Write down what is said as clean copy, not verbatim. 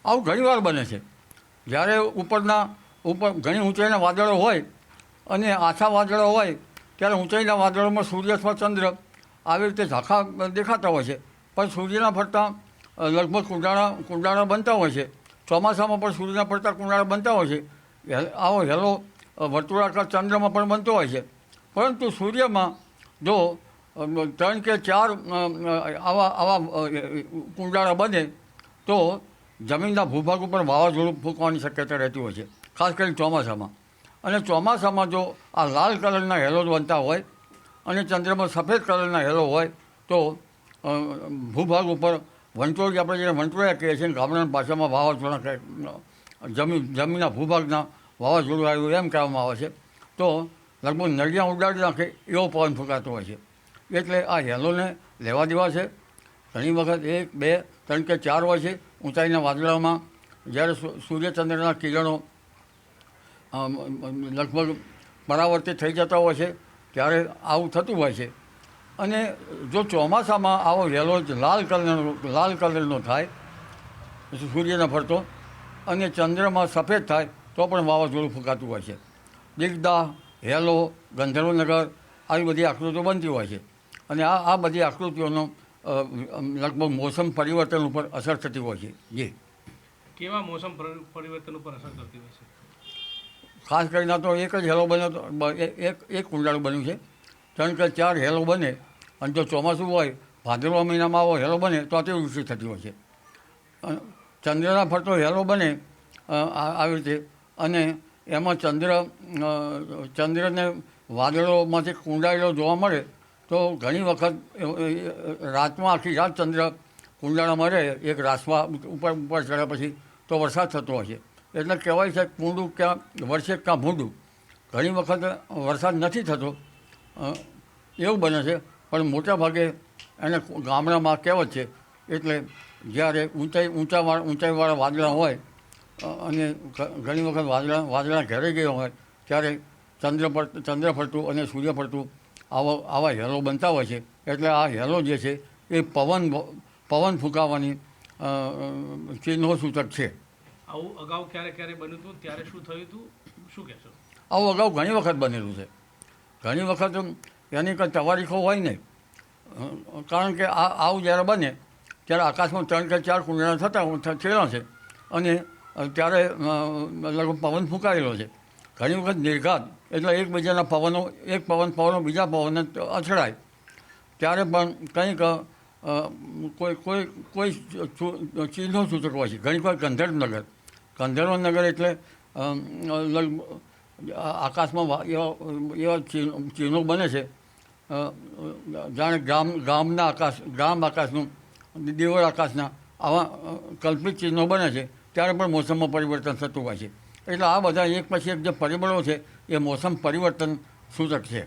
આવું ઘણીવાર બને છે. જ્યારે ઉપર ઘણી ઊંચાઈના વાદળો હોય અને આછા વાદળો હોય ત્યારે ઊંચાઈના વાદળોમાં સૂર્ય અથવા ચંદ્ર આવી રીતે ઝાંખા દેખાતા હોય છે, પણ સૂર્યના ફરતા લગભગ કુંડાળા બનતા હોય છે. ચોમાસામાં પણ સૂર્યના ફરતા કુંડાળા બનતા હોય છે. આવો હેલો વર્તુળાકાર ચંદ્રમાં પણ બનતો હોય છે. પરંતુ સૂર્યમાં જો 3 કે 4 આવા કુંડાળા બને તો જમીનના ભૂભાગ ઉપર વાવાઝોડું ફૂંકવાની શક્યતા રહેતી હોય છે, ખાસ કરીને ચોમાસામાં. અને ચોમાસામાં જો આ લાલ કલરના હેલો બનતા હોય અને ચંદ્રમાં સફેદ કલરના હેલો હોય તો ભૂભાગ ઉપર વંટોળ, આપણે જેને વંટોળિયા કહીએ છીએ, ગામડાની ભાષામાં વાવાઝોડા જમીનના ભૂભાગના વાવાઝોડું આવ્યું એમ કહેવામાં આવે છે. તો લગભગ નળિયા ઉડાડી નાખે એવો પવન ફૂંકાતો હોય છે. એટલે આ હેલોને લેવા દેવા છે. ઘણી વખત 1, 2, 3 કે 4 હોય છે. ઊંચાઈના વાદળામાં જ્યારે સૂર્યચંદ્રના કિરણો લગભગ પરાવર્તિત થઈ જતા હોય છે ત્યારે આવું થતું હોય છે. અને જો ચોમાસામાં આવો હેલો લાલ કલરનો થાય સૂર્યના ફરતો અને ચંદ્રમાં સફેદ થાય તો પણ વાવાઝોડું ફૂંકાતું હોય છે. દિગદા, હેલો, ગંધર્વનગર આવી બધી આકૃતિઓ બનતી હોય છે. અને આ બધી આકૃતિઓનો લગભગ મોસમ પરિવર્તન ઉપર અસર થતી હોય છે. જી, કેવા મોસમ પરિવર્તન ઉપર અસર થતી હોય છે? ખાસ કરીને તો એક જ હેલો બન્યો, તો એક કુંડાળું બન્યું છે. 3 કે 4 હેલો બને અને જો ચોમાસું હોય, ભાદરવા મહિનામાં આવો હેલો બને તો અતિવૃષ્ટિ થતી હોય છે. ચંદ્રના ફરતો હેલો બને આવી રીતે, અને એમાં ચંદ્રને વાદળોમાંથી કુંડાળેલો જોવા મળે તો ઘણી વખત રાતમાં આખી રાત ચંદ્ર કુંડાળામાં રહે, એક રાસવા ઉપર ચડ્યા પછી તો વરસાદ થતો હોય છે. એટલે કહેવાય છે કુંડું ક્યાં વરસે ક્યાં ભૂંડું. ઘણી વખત વરસાદ નથી થતો એવું બને છે, પણ મોટા ભાગે એને ગામડામાં કહેવત છે. એટલે જ્યારે ઊંચાઈવાળા વાદળા હોય અને ઘણી વખત વાદળા ઘેરાઈ ગયા હોય ત્યારે ચંદ્ર ફરતું અને સૂર્ય ફરતું આવા હેલો બનતા હોય છે. એટલે આ હેલો જે છે એ પવન ફૂંકાવાની ચિહ્નો સૂચક છે. આવું અગાઉ ક્યારે બન્યું હતું, ત્યારે શું થયું હતું, શું કહેશો? આવું અગાઉ ઘણી વખત બનેલું છે. ઘણી વખત એની કંઈ તવારીખો હોય નહીં, કારણ કે આવું જ્યારે બને ત્યારે આકાશમાં 3 કે 4 કુંડાળા થયેલા છે અને ત્યારે લગભગ પવન ફૂંકાયેલો છે. ઘણી વખત નિર્ઘાત, એટલે એકબીજાના એક પવનો બીજા પવનને અથડાય ત્યારે પણ કંઈક કોઈ ચિહ્નો સૂચક હોય છે. ઘણી વાર ગંધર્વનગર એટલે આકાશમાં એવા ચિહ્નો બને છે, જાણે ગ્રામ આકાશનું, દેવળ આકાશના આવા કલ્પિત ચિહ્નો બને છે. ત્યારે પણ મોસમમાં પરિવર્તન થતું હોય છે. એટલે આ બધા એક પછી એક જે પરિબળો છે એ મોસમ પરિવર્તન સૂચક છે.